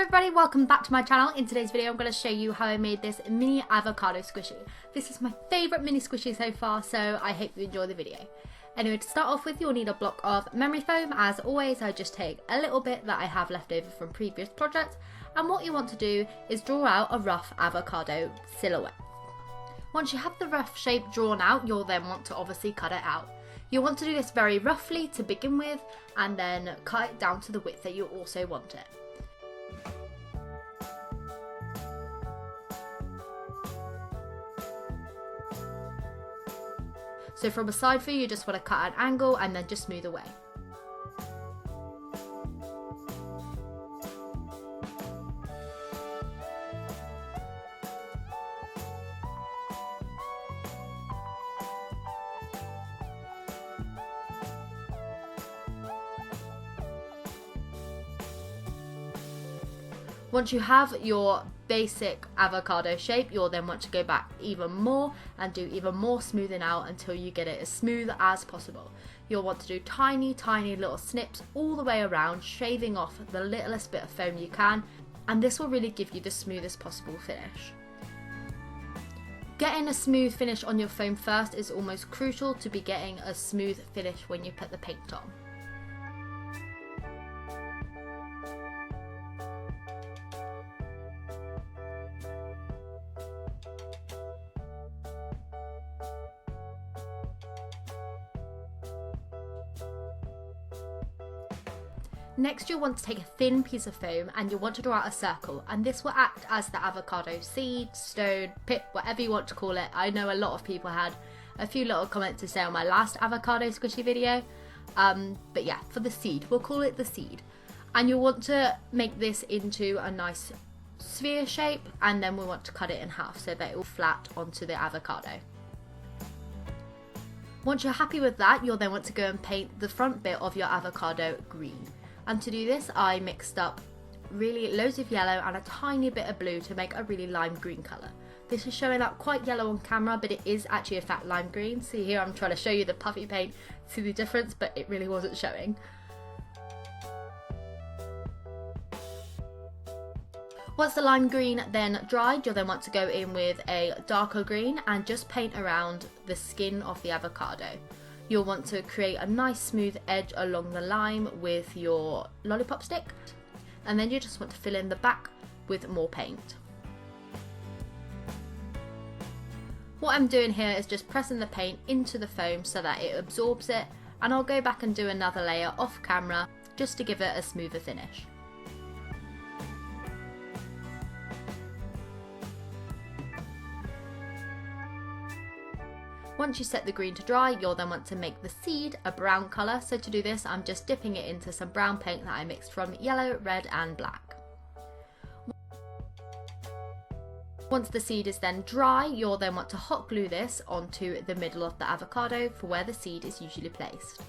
Hello everybody, welcome back to my channel. In today's video I'm going to show you how I made this mini avocado squishy. This is my favourite mini squishy so far, so I hope you enjoy the video. Anyway, to start off with, you'll need a block of memory foam. As always, I just take a little bit that I have left over from previous projects, and what you want to do is draw out a rough avocado silhouette. Once you have the rough shape drawn out, you'll then want to obviously cut it out. You'll want to do this very roughly to begin with, and then cut it down to the width that you also want it. So from a side view, you just want to cut an angle and then just smooth away. Once you have your basic avocado shape, you'll then want to go back even more and do even more smoothing out until you get it as smooth as possible. You'll want to do tiny little snips all the way around, shaving off the littlest bit of foam you can, and this will really give you the smoothest possible finish. Getting a smooth finish on your foam first is almost crucial to be getting a smooth finish when you put the paint on. Next, you'll want to take a thin piece of foam and you'll want to draw out a circle, and this will act as the avocado seed, stone, pip, whatever you want to call it. I know a lot of people had a few little comments to say on my last avocado squishy video, but yeah, for the seed, we'll call it the seed. And you'll want to make this into a nice sphere shape, and then we want to cut it in half so that it will flat onto the avocado. Once you're happy with that, you'll then want to go and paint the front bit of your avocado green. And to do this, I mixed up really loads of yellow and a tiny bit of blue to make a really lime green colour. This is showing up quite yellow on camera, but it is actually a fat lime green. See here, I'm trying to show you the puffy paint, see the difference, but it really wasn't showing. Once the lime green then dried, you'll then want to go in with a darker green and just paint around the skin of the avocado. You'll want to create a nice smooth edge along the lime with your lollipop stick, and then you just want to fill in the back with more paint. What I'm doing here is just pressing the paint into the foam so that it absorbs it, and I'll go back and do another layer off camera just to give it a smoother finish. Once you set the green to dry, you'll then want to make the seed a brown colour. So to do this, I'm just dipping it into some brown paint that I mixed from yellow, red and black. Once the seed is then dry, you'll then want to hot glue this onto the middle of the avocado for where the seed is usually placed.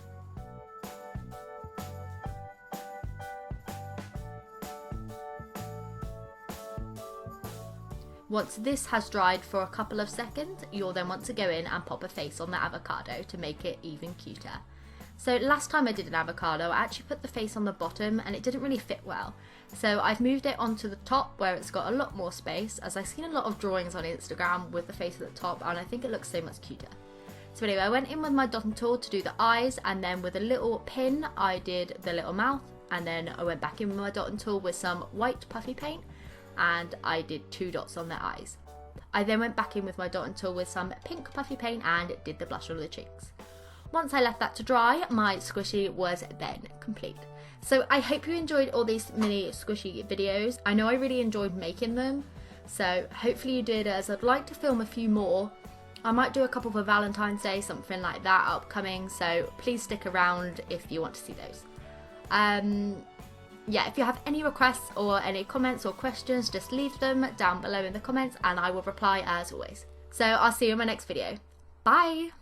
Once this has dried for a couple of seconds, you'll then want to go in and pop a face on the avocado to make it even cuter. So last time I did an avocado, I actually put the face on the bottom and it didn't really fit well. So I've moved it onto the top where it's got a lot more space, as I've seen a lot of drawings on Instagram with the face at the top, and I think it looks so much cuter. So anyway, I went in with my dotting tool to do the eyes, and then with a little pin I did the little mouth, and then I went back in with my dotting tool with some white puffy paint, and I did 2 dots on their eyes. I then went back in with my dotting tool with some pink puffy paint and did the blush on the cheeks. Once I left that to dry, my squishy was then complete. So I hope you enjoyed all these mini squishy videos. I know I really enjoyed making them, so hopefully you did, as I'd like to film a few more. I might do a couple for Valentine's Day, something like that upcoming, so please stick around if you want to see those. Yeah, if you have any requests or any comments or questions, just leave them down below in the comments and I will reply as always. So I'll see you in my next video. Bye!